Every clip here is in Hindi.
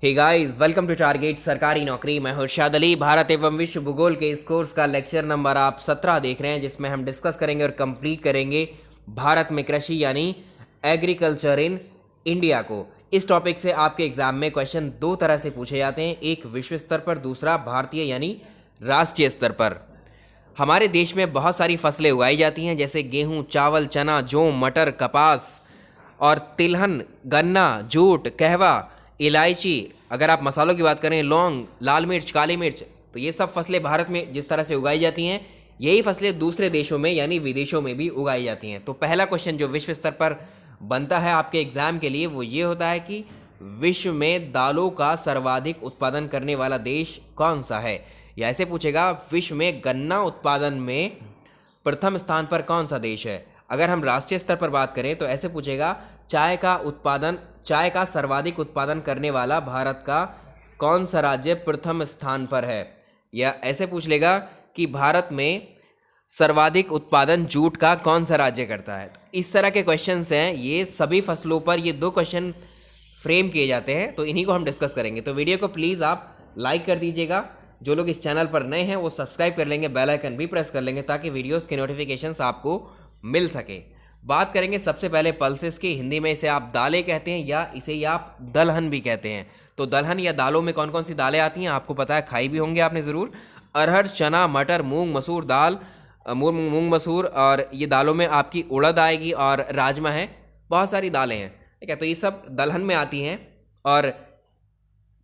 Hey guys, welcome to target Sarkari Naukri. मैं हर्षाद अली। भारत एवं विश्व भूगोल के इस कोर्स का लेक्चर नंबर आप 17 देख रहे हैं, जिसमें हम डिस्कस करेंगे और कंप्लीट करेंगे भारत में कृषि यानी एग्रीकल्चर इन इंडिया को। इस टॉपिक से आपके एग्जाम में क्वेश्चन दो तरह से पूछे जाते हैं, एक विश्व स्तर पर, दूसरा भारतीय यानी राष्ट्रीय स्तर पर। हमारे देश में बहुत सारी फसलें उगाई जाती हैं, जैसे गेहूँ, चावल, चना, जौ, मटर, कपास और तिलहन, गन्ना, जूट, कहवा, इलायची। अगर आप मसालों की बात करें, लौंग, लाल मिर्च, काली मिर्च, तो ये सब फसलें भारत में जिस तरह से उगाई जाती हैं, यही फसलें दूसरे देशों में यानी विदेशों में भी उगाई जाती हैं। तो पहला क्वेश्चन जो विश्व स्तर पर बनता है आपके एग्जाम के लिए, वो ये होता है कि विश्व में दालों का सर्वाधिक उत्पादन करने वाला देश कौन सा है। या ऐसे पूछेगा, विश्व में गन्ना उत्पादन में प्रथम स्थान पर कौन सा देश है। अगर हम राष्ट्रीय स्तर पर बात करें तो ऐसे पूछेगा, चाय का सर्वाधिक उत्पादन करने वाला भारत का कौन सा राज्य प्रथम स्थान पर है। या ऐसे पूछ लेगा कि भारत में सर्वाधिक उत्पादन जूट का कौन सा राज्य करता है। इस तरह के क्वेश्चंस हैं, ये सभी फसलों पर ये दो क्वेश्चन फ्रेम किए जाते हैं, तो इन्हीं को हम डिस्कस करेंगे। तो वीडियो को प्लीज़ आप लाइक कर दीजिएगा। जो लोग इस चैनल पर नए हैं वो सब्सक्राइब कर लेंगे, बेल आइकन भी प्रेस कर लेंगे, ताकि वीडियोस के नोटिफिकेशंस आपको मिल सके। बात करेंगे सबसे पहले पल्सेस की। हिंदी में इसे आप दालें कहते हैं या इसे ही आप दलहन भी कहते हैं। तो दलहन या दालों में कौन कौन सी दालें आती हैं आपको पता है, खाई भी होंगे आपने ज़रूर। अरहर, चना, मटर, मूंग, मसूर दाल, मूंग मसूर, और ये दालों में आपकी उड़द आएगी और राजमा है। बहुत सारी दालें हैं, ठीक है। तो ये सब दलहन में आती हैं। और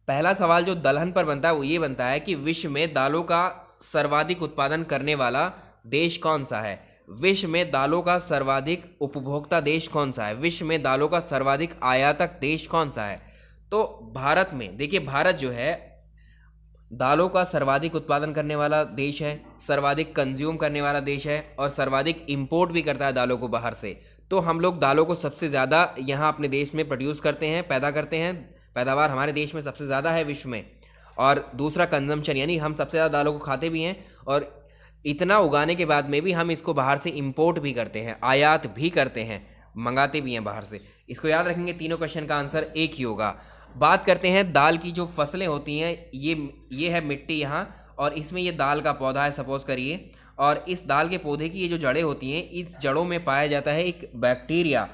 पहला सवाल जो दलहन पर बनता है वो ये बनता है कि विश्व में दालों का सर्वाधिक उत्पादन करने वाला देश कौन सा है। विश्व में दालों का सर्वाधिक उपभोक्ता देश कौन सा है। विश्व में दालों का सर्वाधिक आयातक देश कौन सा है। तो भारत में देखिए, भारत जो है दालों का सर्वाधिक उत्पादन करने वाला देश है, सर्वाधिक कंज्यूम करने वाला देश है, और सर्वाधिक इंपोर्ट भी करता है दालों को बाहर से। तो हम लोग दालों को सबसे ज़्यादा यहाँ अपने देश में प्रोड्यूस करते हैं, पैदा करते हैं। पैदावार हमारे देश में सबसे ज़्यादा है विश्व में। और दूसरा कंजम्पशन, यानी हम सबसे ज़्यादा दालों को खाते भी हैं, और इतना उगाने के बाद में भी हम इसको बाहर से इंपोर्ट भी करते हैं, आयात भी करते हैं, मंगाते भी हैं बाहर से। इसको याद रखेंगे, तीनों क्वेश्चन का आंसर एक ही होगा। बात करते हैं दाल की। जो फसलें होती हैं, ये है मिट्टी यहाँ, और इसमें ये दाल का पौधा है सपोज करिए, और इस दाल के पौधे की ये जो जड़ें होती हैं, इस जड़ों में पाया जाता है एक बैक्टीरिया।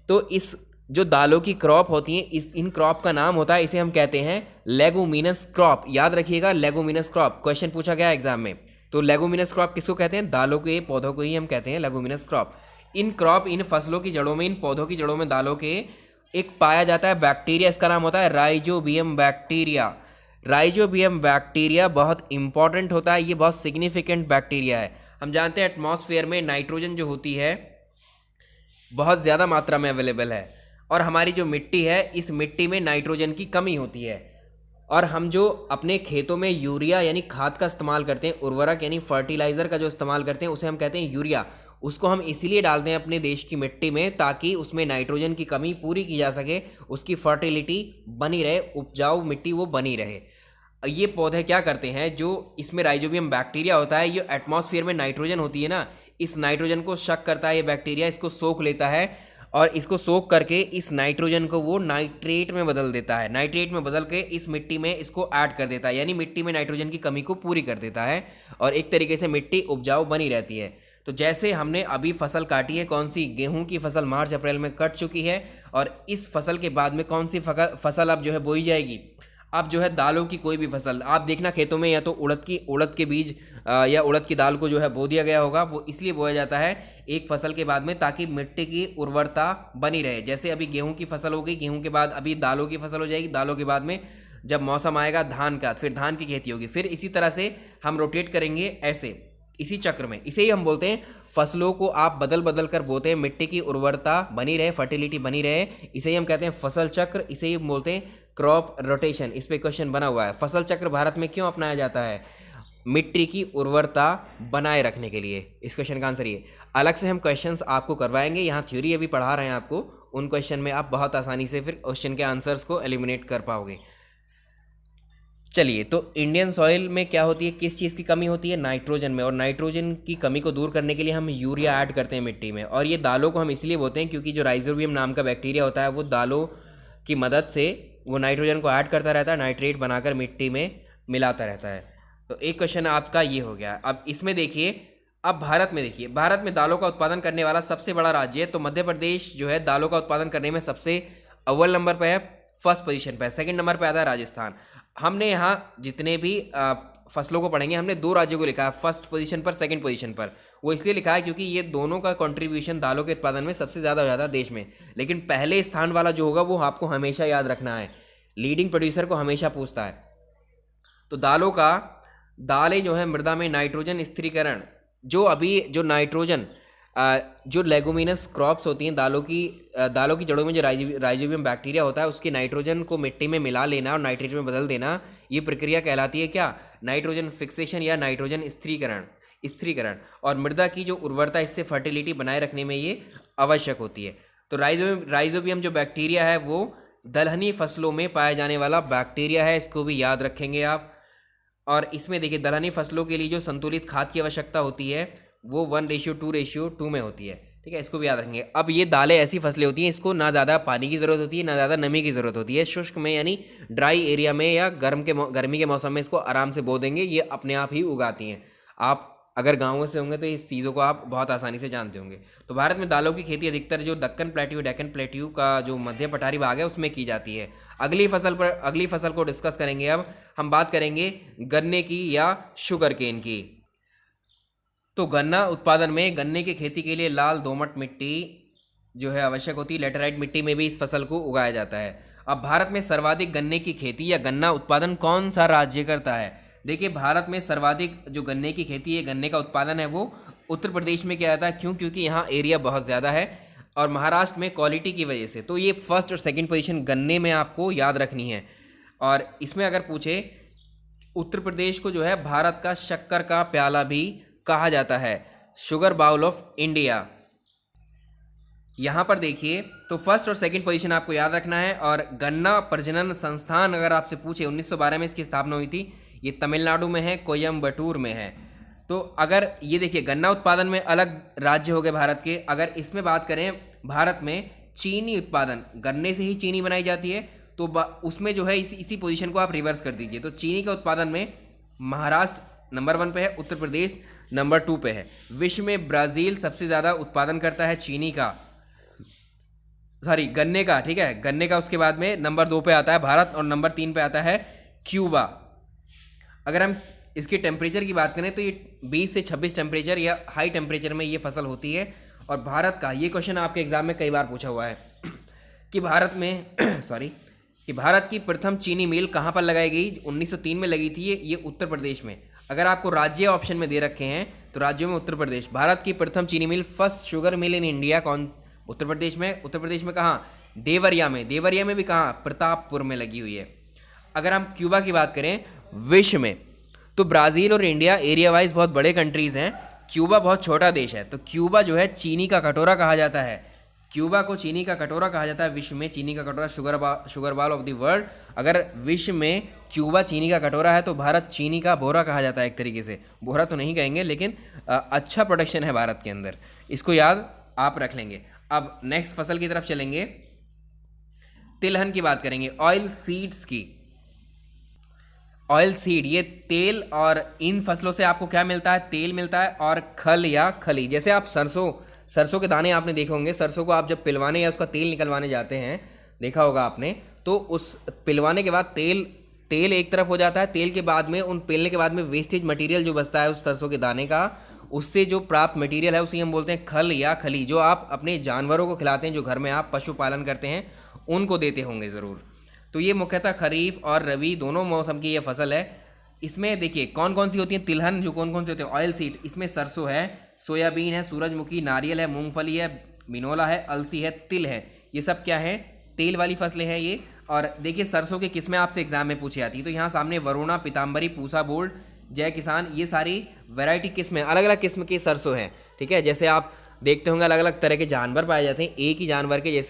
तो इस जो दालों की क्रॉप होती हैं, इन क्रॉप का नाम होता है, इसे हम कहते हैं लेगुमिनस क्रॉप। याद रखिएगा, लेगुमिनस क्रॉप क्वेश्चन पूछा गया एग्जाम में। तो लेगुमिनस क्रॉप किसको कहते हैं, दालों के पौधों को ही हम कहते हैं लेगुमिनस क्रॉप। इन फसलों की जड़ों में, इन पौधों की जड़ों में, दालों के एक पाया जाता है बैक्टीरिया। इसका नाम होता है राइजोबियम बैक्टीरिया। राइजोबियम बैक्टीरिया बहुत इंपॉर्टेंट होता है, ये बहुत सिग्निफिकेंट बैक्टीरिया है। हम जानते हैं एटमॉस्फेयर में नाइट्रोजन जो होती है बहुत ज़्यादा मात्रा में अवेलेबल है, और हमारी जो मिट्टी है, इस मिट्टी में नाइट्रोजन की कमी होती है। और हम जो अपने खेतों में यूरिया यानी खाद का इस्तेमाल करते हैं, उर्वरक यानी फर्टिलाइज़र का जो इस्तेमाल करते हैं, उसे हम कहते हैं यूरिया। उसको हम इसीलिए डालते हैं अपने देश की मिट्टी में, ताकि उसमें नाइट्रोजन की कमी पूरी की जा सके, उसकी फर्टिलिटी बनी रहे, उपजाऊ मिट्टी वो बनी रहे। ये पौधे क्या करते हैं, जो इसमें राइजोबियम बैक्टीरिया होता है, ये एटमॉस्फेयर में नाइट्रोजन होती है ना, इस नाइट्रोजन को शक करता है ये बैक्टीरिया, इसको सोख लेता है, और इसको सोख करके इस नाइट्रोजन को वो नाइट्रेट में बदल देता है। नाइट्रेट में बदल के इस मिट्टी में इसको ऐड कर देता है, यानी मिट्टी में नाइट्रोजन की कमी को पूरी कर देता है, और एक तरीके से मिट्टी उपजाऊ बनी रहती है। तो जैसे हमने अभी फसल काटी है, कौन सी, गेहूं की फसल मार्च अप्रैल में कट चुकी है, और इस फसल के बाद में कौन सी फसल अब जो है बोई जाएगी। अब जो है दालों की कोई भी फसल आप देखना खेतों में, या तो उड़द के बीज या उड़द की दाल को जो है बो दिया गया होगा। वो इसलिए बोया जाता है एक फसल के बाद में, ताकि मिट्टी की उर्वरता बनी रहे। जैसे अभी गेहूं की फसल हो गई, गेहूं के बाद अभी दालों की फसल हो जाएगी, दालों के बाद में जब मौसम आएगा धान का, फिर धान की खेती होगी, फिर इसी तरह से हम रोटेट करेंगे, ऐसे इसी चक्र में। इसे ही हम बोलते हैं, फसलों को आप बदल बदल कर बोते हैं, मिट्टी की उर्वरता बनी रहे, फर्टिलिटी बनी रहे, इसे ही हम कहते हैं फसल चक्र। इसे ही बोलते हैं क्रॉप रोटेशन। इस पे क्वेश्चन बना हुआ है। फसल चक्र भारत में क्यों अपनाया जाता है, मिट्टी की उर्वरता बनाए रखने के लिए। इस क्वेश्चन का आंसर ये। अलग से हम क्वेश्चंस आपको करवाएंगे, यहाँ थ्योरी अभी पढ़ा रहे हैं आपको, उन क्वेश्चन में आप बहुत आसानी से फिर क्वेश्चन के आंसर्स को एलिमिनेट कर पाओगे। चलिए, तो इंडियन सॉइल में क्या होती है, किस चीज़ की कमी होती है, नाइट्रोजन में। और नाइट्रोजन की कमी को दूर करने के लिए हम यूरिया ऐड करते हैं मिट्टी में। और ये दालों को हम इसलिए बोते हैं क्योंकि जो राइजोबियम नाम का बैक्टीरिया होता है, वो दालों की मदद से वो नाइट्रोजन को ऐड करता रहता है, नाइट्रेट बनाकर मिट्टी में मिलाता रहता है। तो एक क्वेश्चन आपका ये हो गया। अब इसमें देखिए, अब भारत में देखिए, भारत में दालों का उत्पादन करने वाला सबसे बड़ा राज्य है, तो मध्य प्रदेश जो है दालों का उत्पादन करने में सबसे अव्वल नंबर पर है, फर्स्ट पोजीशन पर है। सेकंड नंबर पर आता है राजस्थान। हमने यहाँ जितने भी फसलों को पढ़ेंगे, हमने 2 राज्यों को लिखा है फर्स्ट पोजीशन पर, सेकंड पोजीशन पर। वो इसलिए लिखा है क्योंकि ये दोनों का कंट्रीब्यूशन दालों के उत्पादन में सबसे ज़्यादा हो जाता है देश में। लेकिन पहले स्थान वाला जो होगा वो आपको हमेशा याद रखना है, लीडिंग प्रोड्यूसर को हमेशा पूछता है। तो दालें जो है मृदा में नाइट्रोजन स्थिरीकरण, जो नाइट्रोजन जो लेगुमिनस क्रॉप्स होती हैं, दालों की जड़ों में जो राइजोबियम बैक्टीरिया होता है, उसके नाइट्रोजन को मिट्टी में मिला लेना और नाइट्रेट में बदल देना, ये प्रक्रिया कहलाती है क्या? नाइट्रोजन फिक्सेशन या नाइट्रोजन स्थिरीकरण। और मृदा की जो उर्वरता, इससे फर्टिलिटी बनाए रखने में ये आवश्यक होती है। तो राइजोबियम जो बैक्टीरिया है वो दलहनी फसलों में पाया जाने वाला बैक्टीरिया है, इसको भी याद रखेंगे आप। और इसमें देखिए, दलहनी फसलों के लिए जो संतुलित खाद की आवश्यकता होती है वो 1:2:2 में होती है, ठीक है, इसको भी याद रखेंगे। अब ये दालें ऐसी फसलें होती हैं, इसको ना ज़्यादा पानी की ज़रूरत होती है, ना ज़्यादा नमी की ज़रूरत होती है। शुष्क में यानी ड्राई एरिया में या गर्मी के मौसम में इसको आराम से बो देंगे, ये अपने आप ही उगाती हैं। आप अगर गाँवों से होंगे तो इस चीज़ों को आप बहुत आसानी से जानते होंगे। तो भारत में दालों की खेती अधिकतर जो डेक्कन प्लेट्यू का जो मध्य पठारी भाग है उसमें की जाती है। अगली फसल को डिस्कस करेंगे। अब हम बात करेंगे गन्ने की या शुगर केन की। तो गन्ना उत्पादन में गन्ने की खेती के लिए लाल दोमट मिट्टी जो है आवश्यक होती है। लेटेराइट मिट्टी में भी इस फसल को उगाया जाता है। अब भारत में सर्वाधिक गन्ने की खेती या गन्ना उत्पादन कौन सा राज्य करता है? देखिए, भारत में सर्वाधिक जो गन्ने की खेती है, गन्ने का उत्पादन है, वो उत्तर प्रदेश में किया जाता है। क्यों? क्योंकि यहाँ एरिया बहुत ज़्यादा है और महाराष्ट्र में क्वालिटी की वजह से। तो ये फर्स्ट और सेकंड पोजीशन गन्ने में आपको याद रखनी है। और इसमें अगर पूछे, उत्तर प्रदेश को जो है भारत का शक्कर का प्याला भी कहा जाता है, शुगर बाउल ऑफ इंडिया। यहाँ पर देखिए, तो फर्स्ट और सेकंड पोजीशन आपको याद रखना है। और गन्ना प्रजनन संस्थान अगर आपसे पूछे, 1912 में इसकी स्थापना हुई थी। ये तमिलनाडु में है, कोयम्बटूर में है। तो अगर ये देखिए, गन्ना उत्पादन में अलग राज्य हो गए भारत के। अगर इसमें बात करें, भारत में चीनी उत्पादन, गन्ने से ही चीनी बनाई जाती है, तो उसमें जो है इसी पोजीशन को आप रिवर्स कर दीजिए। तो चीनी के उत्पादन में महाराष्ट्र नंबर 1 पे है, उत्तर प्रदेश नंबर 2 पे है। विश्व में ब्राज़ील सबसे ज़्यादा उत्पादन करता है गन्ने का, ठीक है, गन्ने का। उसके बाद में नंबर 2 पे आता है भारत और नंबर 3 पे आता है क्यूबा। अगर हम इसके टेम्परेचर की बात करें तो ये 20 से 26 टेम्परेचर या हाई टेम्परेचर में ये फसल होती है। और भारत का ये क्वेश्चन आपके एग्जाम में कई बार पूछा हुआ है कि भारत की प्रथम चीनी मिल कहाँ पर लगाई गई? 1903 में लगी थी ये उत्तर प्रदेश में। अगर आपको राज्य ऑप्शन में दे रखे हैं तो राज्यों में उत्तर प्रदेश। भारत की प्रथम चीनी mill, first sugar mill in India, कौन? उत्तर प्रदेश में। उत्तर प्रदेश में कहाँ? देवरिया में भी कहाँ? प्रतापपुर में लगी हुई है। अगर हम क्यूबा की बात करें विश्व में, तो ब्राज़ील और इंडिया एरिया वाइज बहुत बड़े कंट्रीज़ हैं, क्यूबा बहुत छोटा देश है। तो क्यूबा जो है चीनी का कटोरा कहा जाता है। क्यूबा को चीनी का कटोरा कहा जाता है, विश्व में चीनी का कटोरा, शुगर बाल ऑफ द वर्ल्ड। अगर विश्व में क्यूबा चीनी का कटोरा है तो भारत चीनी का बोरा कहा जाता है। एक तरीके से बोरा तो नहीं कहेंगे, लेकिन अच्छा प्रोडक्शन है भारत के अंदर, इसको याद आप रख लेंगे। अब नेक्स्ट फसल की तरफ चलेंगे, तिलहन की बात करेंगे, ऑयल सीड्स की। ऑयल सीड, ये तेल, और इन फसलों से आपको क्या मिलता है? तेल मिलता है और खल या खली। जैसे आप सरसों के दाने आपने देखे होंगे, सरसों को आप जब पिलवाने या उसका तेल निकलवाने जाते हैं, देखा होगा आपने, तो उस पिलवाने के बाद तेल एक तरफ हो जाता है। तेल के बाद में, उन पिलने के बाद में वेस्टेज मटेरियल जो बचता है उस सरसों के दाने का, उससे जो प्राप्त मटेरियल है उसे हम बोलते हैं खल या खली, जो आप अपने जानवरों को खिलाते हैं, जो घर में आप पशुपालन करते हैं उनको देते होंगे ज़रूर। तो ये मुख्यतः खरीफ और रबी दोनों मौसम की ये फसल है। इसमें देखिए कौन कौन सी होती है तिलहन, जो कौन कौन से होते हैं? ऑयल सीड, इसमें सरसों है, सोयाबीन है, सूरजमुखी, नारियल है, मूंगफली है, बिनोला है, अलसी है, तिल है। ये सब क्या है? तेल वाली फसलें हैं ये। और देखिए सरसों की किस्में आपसे एग्जाम में पूछी जाती है, तो यहाँ सामने वरुणा, पीताम्बरी, पूसा गोल्ड, जय किसान, ये सारी वैरायटी किस्में, अलग अलग किस्म की सरसों हैं, ठीक है। जैसे आप देखते होंगे अलग अलग तरह के जानवर पाए जाते हैं एक ही जानवर के,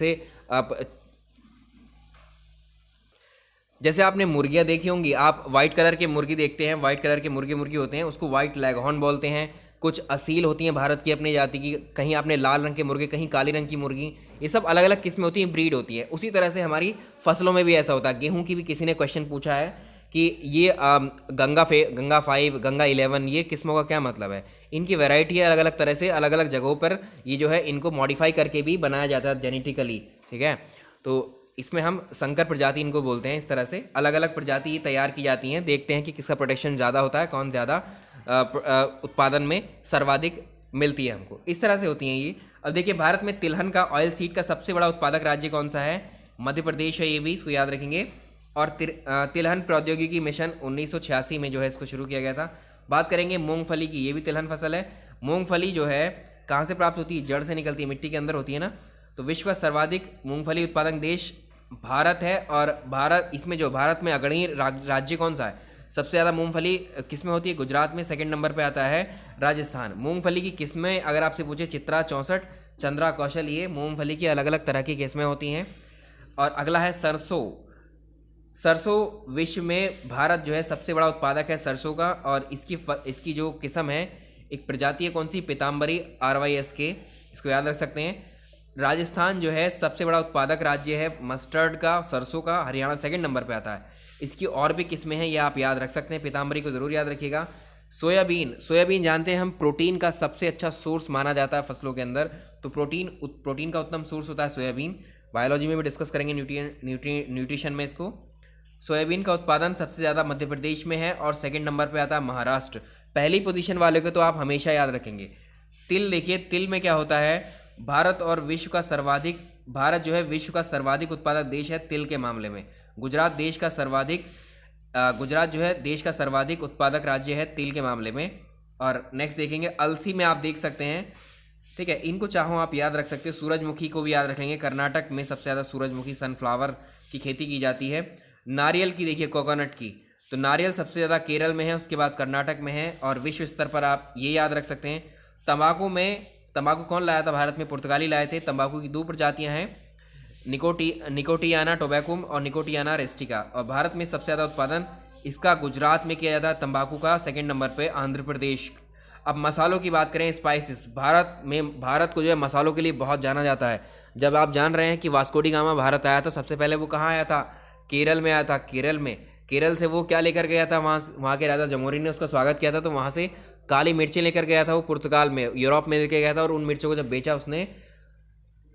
जैसे आपने मुर्गियाँ देखी होंगी, आप वाइट कलर के मुर्गी देखते हैं, वाइट कलर के मुर्गी होते हैं, उसको वाइट लेगहॉर्न बोलते हैं। कुछ असील होती हैं भारत की अपनी जाति की, कहीं आपने लाल रंग के मुर्गे, कहीं काले रंग की मुर्गी, ये सब अलग अलग किस्में होती हैं, ब्रीड होती है। उसी तरह से हमारी फसलों में भी ऐसा होता है। गेहूं की भी किसी ने क्वेश्चन पूछा है कि ये गंगा 5, गंगा 11, ये किस्मों का क्या मतलब है। इनकी वैरायटी है अलग अलग तरह से, अलग अलग जगहों पर ये जो है इनको मॉडिफाई करके भी बनाया जाता है जेनेटिकली, ठीक है। तो इसमें हम संकर प्रजाति इनको बोलते हैं। इस तरह से अलग अलग प्रजाति तैयार की जाती हैं। देखते हैं कि किसका प्रोटेक्शन ज़्यादा होता है, कौन ज़्यादा उत्पादन में सर्वाधिक मिलती है हमको। इस तरह से होती हैं ये। अब देखिए, भारत में तिलहन का, ऑयल सीड का सबसे बड़ा उत्पादक राज्य कौन सा है? मध्य प्रदेश है, ये भी इसको याद रखेंगे। और तिलहन प्रौद्योगिकी मिशन 1986 में जो है इसको शुरू किया गया था। बात करेंगे मूंगफली की, ये भी तिलहन फसल है। मूंगफली जो है कहाँ से प्राप्त होती है? जड़ से निकलती है, मिट्टी के अंदर होती है ना। तो विश्व का सर्वाधिक मूंगफली उत्पादक देश भारत है। और भारत, इसमें जो भारत में अग्रणी राज्य कौन सा है? सबसे ज़्यादा मूंगफली किस में होती है? गुजरात में। सेकंड नंबर पे आता है राजस्थान। मूंगफली की किस्में अगर आपसे पूछे, चित्रा 64, चंद्रा, कौशल, ये मूंगफली की अलग अलग तरह की किस्में होती हैं। और अगला है सरसों। सरसों विश्व में भारत जो है सबसे बड़ा उत्पादक है सरसों का। और इसकी जो किस्म है, एक प्रजाति है कौन सी? पीताम्बरी, RYSK, इसको याद रख सकते हैं। राजस्थान जो है सबसे बड़ा उत्पादक राज्य है मस्टर्ड का, सरसों का। हरियाणा सेकंड नंबर पे आता है। इसकी और भी किस्में हैं, ये आप याद रख सकते हैं। पीताम्बरी को ज़रूर याद रखिएगा। सोयाबीन जानते हैं हम प्रोटीन का सबसे अच्छा सोर्स माना जाता है फसलों के अंदर। तो प्रोटीन का उत्तम सोर्स होता है सोयाबीन। बायोलॉजी में भी डिस्कस करेंगे न्यूट्रिशन में इसको। सोयाबीन का उत्पादन सबसे ज़्यादा मध्य प्रदेश में है और सेकंड नंबर पे आता है महाराष्ट्र। पहली पोजीशन वाले को तो आप हमेशा याद रखेंगे। तिल देखिए, तिल में क्या होता है? भारत जो है विश्व का सर्वाधिक उत्पादक देश है तिल के मामले में। गुजरात जो है देश का सर्वाधिक उत्पादक राज्य है तिल के मामले में। और नेक्स्ट देखेंगे, अलसी में आप देख सकते हैं, ठीक है। इनको चाहो आप याद रख सकते हो। सूरजमुखी को भी याद रख लेंगे। कर्नाटक में सबसे ज़्यादा सूरजमुखी, सनफ्लावर की खेती की जाती है। नारियल की देखिए, कोकोनट की, तो नारियल सबसे ज़्यादा केरल में है, उसके बाद कर्नाटक में है। और विश्व स्तर पर आप ये याद रख सकते हैं। तंबाकू कौन लाया था भारत में? पुर्तगाली लाए थे। तंबाकू की 2 प्रजातियां हैं, निकोटियाना टोबैकुम और निकोटियाना रेस्टिका। और भारत में सबसे ज़्यादा उत्पादन इसका गुजरात में किया जाता है तंबाकू का। सेकंड नंबर पे आंध्र प्रदेश। अब मसालों की बात करें, स्पाइसेस, भारत को जो है मसालों के लिए बहुत जाना जाता है। जब आप जान रहे हैं कि वास्को डी गामा भारत आया था, सबसे पहले वो कहाँ आया था? केरल में आया था। केरल से वो क्या लेकर गया था? वहाँ के राजा जमोरी ने उसका स्वागत किया था, तो वहाँ से काली मिर्चें लेकर गया था वो पुर्तगाल में, यूरोप में लेकर गया था। और उन मिर्चों को जब बेचा उसने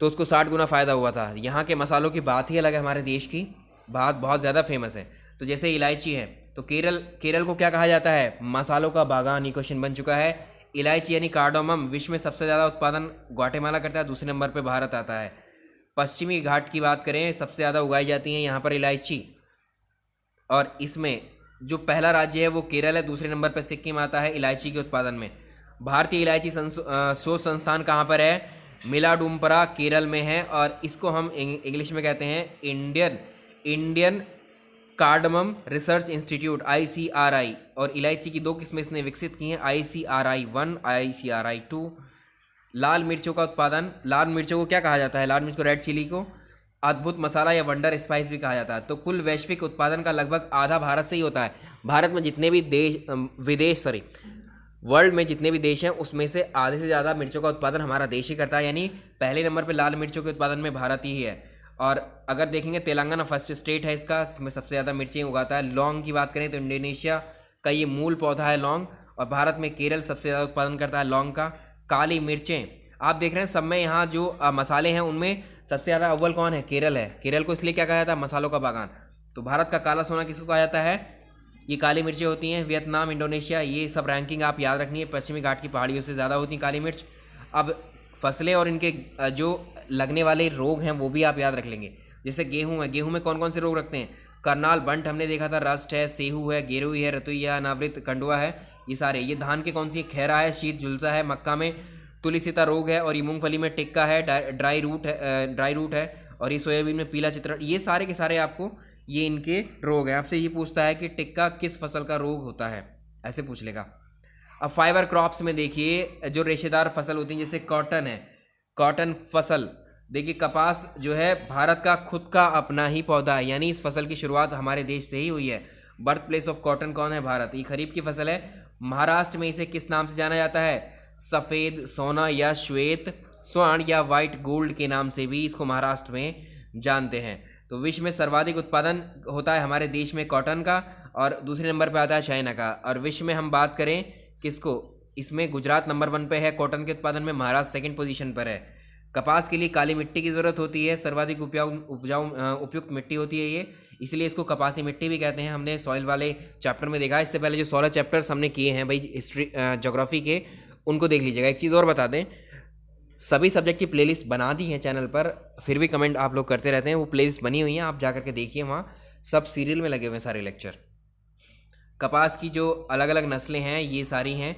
तो उसको 60 गुना फ़ायदा हुआ था। यहाँ के मसालों की बात ही अलग है, हमारे देश की बात बहुत ज़्यादा फेमस है। तो जैसे इलायची है, तो केरल को क्या कहा जाता है? मसालों का बागान। ये क्वेश्चन बन चुका है। इलायची यानी कार्डोमम विश्व में सबसे ज़्यादा उत्पादन ग्वाटेमाला करता है, दूसरे नंबर पर भारत आता है। पश्चिमी घाट की बात करें, सबसे ज़्यादा उगाई जाती है यहाँ पर इलायची। और इसमें जो पहला राज्य है वो केरल है, दूसरे नंबर पर सिक्किम आता है इलायची के उत्पादन में। भारतीय इलायची शोध संस्थान कहाँ पर है? मिलाडुम्परा, केरल में है। और इसको हम इंग्लिश में कहते हैं Indian cardamom research institute, ICRI। और इलायची की 2 किस्में इसने विकसित की हैं, ICRI-1, ICRI-2। लाल मिर्चों का उत्पादन, लाल मिर्चों को क्या कहा जाता है? लाल मिर्च को, रेड चिली को अद्भुत मसाला या वंडर स्पाइस भी कहा जाता है। तो कुल वैश्विक उत्पादन का लगभग आधा भारत से ही होता है। भारत में जितने भी वर्ल्ड में जितने भी देश हैं उसमें से आधे से ज़्यादा मिर्चों का उत्पादन हमारा देश ही करता है। यानी पहले नंबर पे लाल मिर्चों के उत्पादन में भारत ही है। और अगर देखेंगे, तेलंगाना फर्स्ट स्टेट है इसका, इसमें सबसे ज़्यादा मिर्चें उगाता है। लौंग की बात करें तो इंडोनेशिया का ये मूल पौधा है लौंग। और भारत में केरल सबसे ज़्यादा उत्पादन करता है लौंग का। काली मिर्चें आप देख रहे हैं सब में, यहाँ जो मसाले हैं उनमें सबसे ज़्यादा अव्वल कौन है? केरल है। केरल को इसलिए क्या कहा जाता है? मसालों का बागान। तो भारत का काला सोना किसको कहा जाता है? ये काली मिर्चें होती हैं। वियतनाम, इंडोनेशिया, ये सब रैंकिंग आप याद रखनी है। पश्चिमी घाट की पहाड़ियों से ज़्यादा होती हैं काली मिर्च। अब फसलें और इनके जो लगने वाले रोग हैं वो भी आप याद रख लेंगे। जैसे गेहूँ है, गेहूँ में कौन कौन से रोग रखते हैं? करनाल, बंट हमने देखा था, रस्ट है, सेहू है, गेरुई है, रतुइया, अनावृत, कंडुआ है, ये सारे। ये धान के कौन सी? खैरा है, शीत झुलसा है। मक्का में तुलिसिता रोग है। और ये मूंगफली में टिक्का है, ड्राई रूट है। और ये सोयाबीन में पीला चित्रण। ये सारे के सारे आपको ये इनके रोग हैं। आपसे ये पूछता है कि टिक्का किस फसल का रोग होता है, ऐसे पूछ लेगा। अब फाइबर क्रॉप्स में देखिए, जो रेशेदार फसल होती है, जैसे कॉटन है, कॉटन फसल। देखिए, कपास जो है भारत का खुद का अपना ही पौधा है, यानी इस फसल की शुरुआत हमारे देश से ही हुई है। बर्थ प्लेस ऑफ कॉटन कौन है? भारत। ये खरीफ की फसल है। महाराष्ट्र में इसे किस नाम से जाना जाता है? सफ़ेद, सोना या श्वेत स्वर्ण या वाइट गोल्ड के नाम से भी इसको महाराष्ट्र में जानते हैं। तो विश्व में सर्वाधिक उत्पादन होता है हमारे देश में कॉटन का, और दूसरे नंबर पे आता है चाइना का। और विश्व में हम बात करें किसको, इसमें गुजरात नंबर 1 पे है कॉटन के उत्पादन में, महाराष्ट्र सेकंड पोजीशन पर है। कपास के लिए काली मिट्टी की ज़रूरत होती है, सर्वाधिक उपयुक्त मिट्टी होती है ये, इसलिए इसको कपासी मिट्टी भी कहते हैं। हमने सॉइल वाले चैप्टर में देखा, इससे पहले जो 16 चैप्टर्स हमने किए हैं भाई हिस्ट्री ज्योग्राफी के, उनको देख लीजिएगा। एक चीज़ और बता दें, सभी सब्जेक्ट की प्लेलिस्ट बना दी है चैनल पर, फिर भी कमेंट आप लोग करते रहते हैं, वो प्लेलिस्ट बनी हुई है, आप जा करके देखिए, वहाँ सब सीरियल में लगे हुए हैं सारे लेक्चर। कपास की जो अलग अलग नस्लें हैं ये सारी हैं।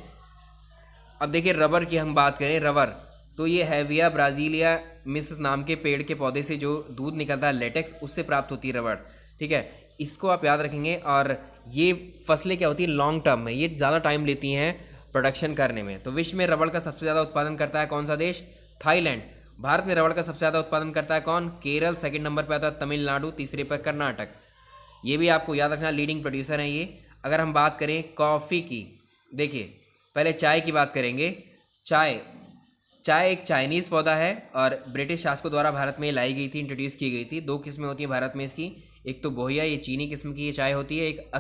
अब देखिए रबर की हम बात करें, रबर तो ये हैविया ब्राजीलिया मिस्र नाम के पेड़ के पौधे से जो दूध निकलता है लेटेक्स, उससे प्राप्त होती है रबर, ठीक है, इसको आप याद रखेंगे। और ये फसलें क्या होती है लॉन्ग टर्म में, ये ज़्यादा टाइम लेती हैं प्रोडक्शन करने में। तो विश्व में रबड़ का सबसे ज़्यादा उत्पादन करता है कौन सा देश, थाईलैंड। भारत में रबड़ का सबसे ज़्यादा उत्पादन करता है कौन, केरल। सेकंड नंबर पर आता है तमिलनाडु, तीसरे पर कर्नाटक। ये भी आपको याद रखना, लीडिंग प्रोड्यूसर हैं ये। अगर हम बात करें कॉफ़ी की, देखिए पहले चाय की बात करेंगे। चाय एक चाइनीज़ पौधा है और ब्रिटिश शासकों द्वारा भारत में लाई गई थी, इंट्रोड्यूस की गई थी। 2 किस्में होती हैं भारत में इसकी, एक तो बोहिया, ये चीनी किस्म की ये चाय होती है, एक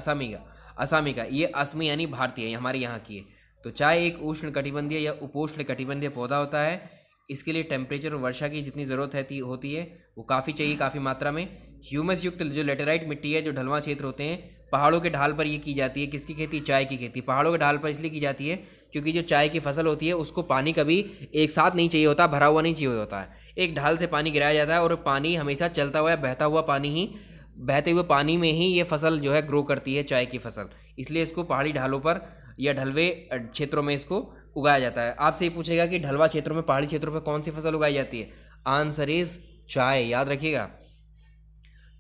असमी का ये असमी यानी भारतीय, ये हमारे यहाँ की है। तो चाय एक उष्ण कटिबंधीय या उपोष्ण कटिबंधीय पौधा होता है। इसके लिए टेम्परेचर और वर्षा की जितनी ज़रूरत होती है वो काफ़ी चाहिए, काफ़ी मात्रा में। ह्यूमस युक्त जो लेटेराइट मिट्टी है, जो ढलवां क्षेत्र होते हैं, पहाड़ों के ढाल पर ये की जाती है। किसकी खेती, चाय की खेती पहाड़ों के ढाल पर इसलिए की जाती है क्योंकि जो चाय की फसल होती है उसको पानी कभी एक साथ नहीं चाहिए होता, भरा हुआ नहीं चाहिए होता है, एक ढाल से पानी गिराया जाता है और पानी हमेशा चलता हुआ बहता हुआ पानी ही, बहते हुए पानी में ही ये फसल जो है ग्रो करती है, चाय की फसल। इसलिए इसको पहाड़ी ढालों पर या ढलवे क्षेत्रों में इसको उगाया जाता है। आपसे ये पूछेगा कि ढलवा क्षेत्रों में, पहाड़ी क्षेत्रों पर कौन सी फसल उगाई जाती है, आंसर इज चाय, याद रखिएगा।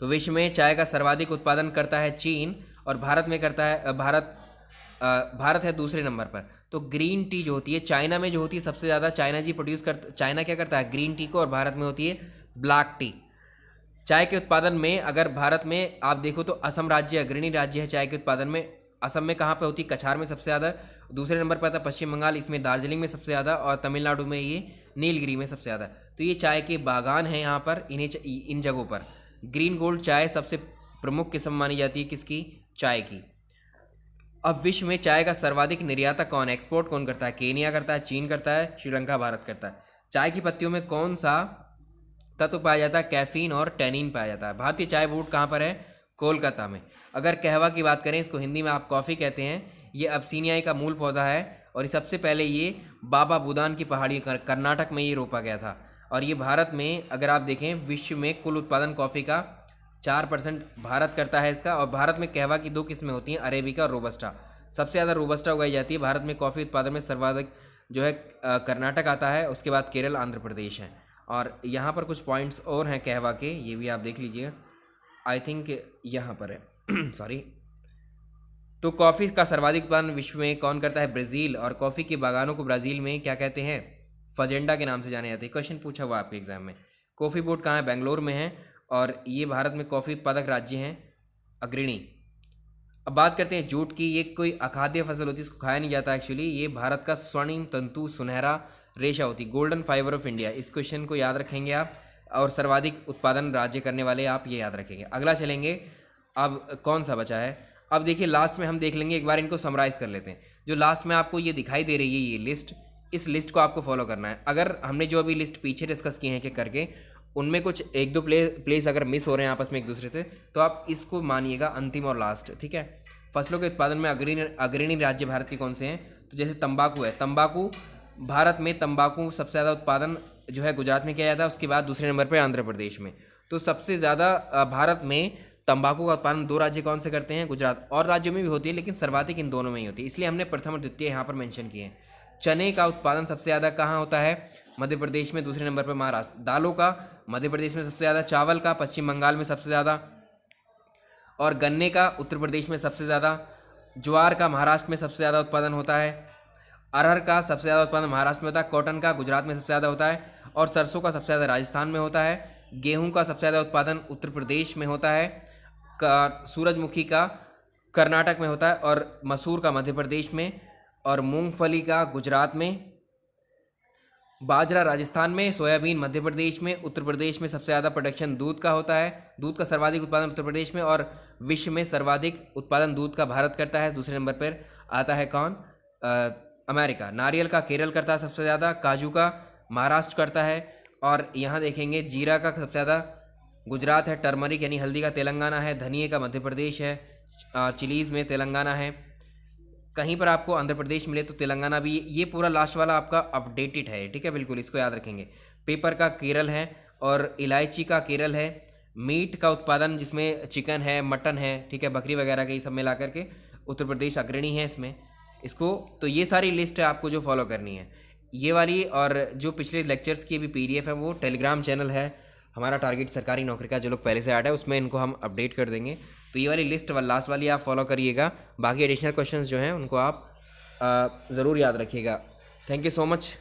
तो विश्व में चाय का सर्वाधिक उत्पादन करता है चीन, और भारत में करता है भारत है दूसरे नंबर पर। तो ग्रीन टी जो होती है चाइना में जो होती है सबसे ज़्यादा, चाइना क्या करता है ग्रीन टी को, और भारत में होती है ब्लैक टी। चाय के उत्पादन में अगर भारत में आप देखो तो असम राज्य अग्रणी राज्य है चाय के उत्पादन में। असम में कहाँ पे होती है, कछार में सबसे ज़्यादा। दूसरे नंबर पर आता है पश्चिम बंगाल, इसमें दार्जिलिंग में सबसे ज़्यादा, और तमिलनाडु में ये नीलगिरी में सबसे ज़्यादा। तो ये चाय के बागान हैं यहाँ पर, इन जगहों पर। ग्रीन गोल्ड चाय सबसे प्रमुख किस्म मानी जाती है किसकी, चाय की। अब विश्व में चाय का सर्वाधिक निर्यातक कौन है, एक्सपोर्ट कौन करता है, केनिया करता है, चीन करता है, श्रीलंका, भारत करता है। चाय की पत्तियों में कौन सा तत्व पाया जाता है, कैफीन और टैनिन पाया जाता है। भारतीय चाय बोर्ड कहाँ पर है, कोलकाता में। अगर कहवा की बात करें, इसको हिंदी में आप कॉफ़ी कहते हैं, ये अबसीनियाई का मूल पौधा है, और सबसे पहले ये बाबा बुदान की पहाड़ी कर्नाटक में ये रोपा गया था। और ये भारत में अगर आप देखें, विश्व में कुल उत्पादन कॉफ़ी का 4% भारत करता है इसका। और भारत में कहवा की 2 किस्में होती हैं, अरेबिका और रोबस्टा। सबसे ज़्यादा रोबस्टा उगाई जाती है भारत में। कॉफ़ी उत्पादन में सर्वाधिक जो है कर्नाटक आता है, उसके बाद केरल, आंध्र प्रदेश है। और यहाँ पर कुछ पॉइंट्स और हैं कहवा के, ये भी आप देख लीजिए, आई थिंक यहाँ पर है सॉरी। तो कॉफ़ी का सर्वाधिक उत्पादन विश्व में कौन करता है, ब्राज़ील। और कॉफ़ी के बागानों को ब्राज़ील में क्या कहते हैं, फजेंडा के नाम से जाने जाते हैं। क्वेश्चन पूछा हुआ आपके एग्जाम में। कॉफ़ी बोर्ड कहाँ है, बेंगलोर में है, और ये भारत में कॉफ़ी उत्पादक राज्य हैं अग्रणी। अब बात करते हैं जूट की। ये कोई अखाद्य फसल होती है, इसको खाया नहीं जाता एक्चुअली। ये भारत का स्वर्णिम तंतु सुनहरा रेशा होती, गोल्डन फाइबर ऑफ इंडिया। इस क्वेश्चन को याद रखेंगे आप, और सर्वाधिक उत्पादन राज्य करने वाले आप ये याद रखेंगे। अगला चलेंगे, अब कौन सा बचा है। अब देखिए लास्ट में हम देख लेंगे, एक बार इनको समराइज़ कर लेते हैं। जो लास्ट में आपको ये दिखाई दे रही है ये लिस्ट, इस लिस्ट को आपको फॉलो करना है। अगर हमने जो अभी लिस्ट पीछे डिस्कस किए हैं कि करके, उनमें कुछ 1-2 प्लेस अगर मिस हो रहे हैं आपस में एक दूसरे से, तो आप इसको मानिएगा अंतिम और लास्ट, ठीक है। फसलों के उत्पादन में अग्रणी राज्य भारत के कौन से हैं, तो जैसे तंबाकू है, तंबाकू भारत में तंबाकू सबसे ज़्यादा उत्पादन जो है गुजरात में किया जाता है, उसके बाद दूसरे नंबर पर आंध्र प्रदेश में। तो सबसे ज़्यादा भारत में तंबाकू का उत्पादन 2 राज्य कौन से करते हैं, गुजरात, और राज्यों में भी होती है लेकिन सर्वाधिक इन दोनों में ही होती है, इसलिए हमने प्रथम और द्वितीय यहाँ पर मेंशन किए हैं। चने का उत्पादन सबसे ज़्यादा कहाँ होता है, मध्य प्रदेश में, दूसरे नंबर पर महाराष्ट्र। दालों का मध्य प्रदेश में सबसे ज़्यादा, चावल का पश्चिम बंगाल में सबसे ज़्यादा, और गन्ने का उत्तर प्रदेश में सबसे ज़्यादा, ज्वार का महाराष्ट्र में सबसे ज़्यादा उत्पादन होता है, अरहर का सबसे ज़्यादा उत्पादन महाराष्ट्र में होता है, कॉटन का गुजरात में सबसे ज़्यादा होता है, और सरसों का सबसे ज़्यादा राजस्थान में होता है, गेहूं का सबसे ज़्यादा उत्पादन उत्तर प्रदेश में होता है, सूरजमुखी का कर्नाटक में होता है, और मसूर का मध्य प्रदेश में, और मूंगफली का गुजरात में, बाजरा राजस्थान में, सोयाबीन मध्य प्रदेश में, उत्तर प्रदेश में सबसे ज़्यादा प्रोडक्शन दूध का होता है, दूध का सर्वाधिक उत्पादन उत्तर प्रदेश में, और विश्व में सर्वाधिक उत्पादन दूध का भारत करता है। दूसरे नंबर पर आता है कौन? अमेरिका। नारियल का केरल करता है सबसे ज़्यादा, काजू का महाराष्ट्र करता है, और यहाँ देखेंगे जीरा का सबसे ज़्यादा गुजरात है, टर्मरिक यानी हल्दी का तेलंगाना है, धनिए का मध्य प्रदेश है, चिलीज़ में तेलंगाना है। कहीं पर आपको आंध्र प्रदेश मिले तो तेलंगाना भी। ये पूरा लास्ट वाला आपका अपडेटेड है, ठीक है, बिल्कुल इसको याद रखेंगे। पेपर का केरल है और इलायची का केरल है। मीट का उत्पादन जिसमें चिकन है, मटन है, ठीक है, बकरी वगैरह के ये सब मिला करके उत्तर प्रदेश अग्रणी है इसमें। इसको तो ये सारी लिस्ट है आपको जो फॉलो करनी है ये वाली, और जो पिछले लेक्चर्स की भी PDF है वो टेलीग्राम चैनल है हमारा टारगेट सरकारी नौकरी का, जो लोग पहले से ऐड है उसमें इनको हम अपडेट कर देंगे। तो ये वाली लिस्ट लास्ट वाली आप फॉलो करिएगा, बाकी एडिशनल क्वेश्चंस जो हैं उनको आप ज़रूर याद रखिएगा। Thank you so much.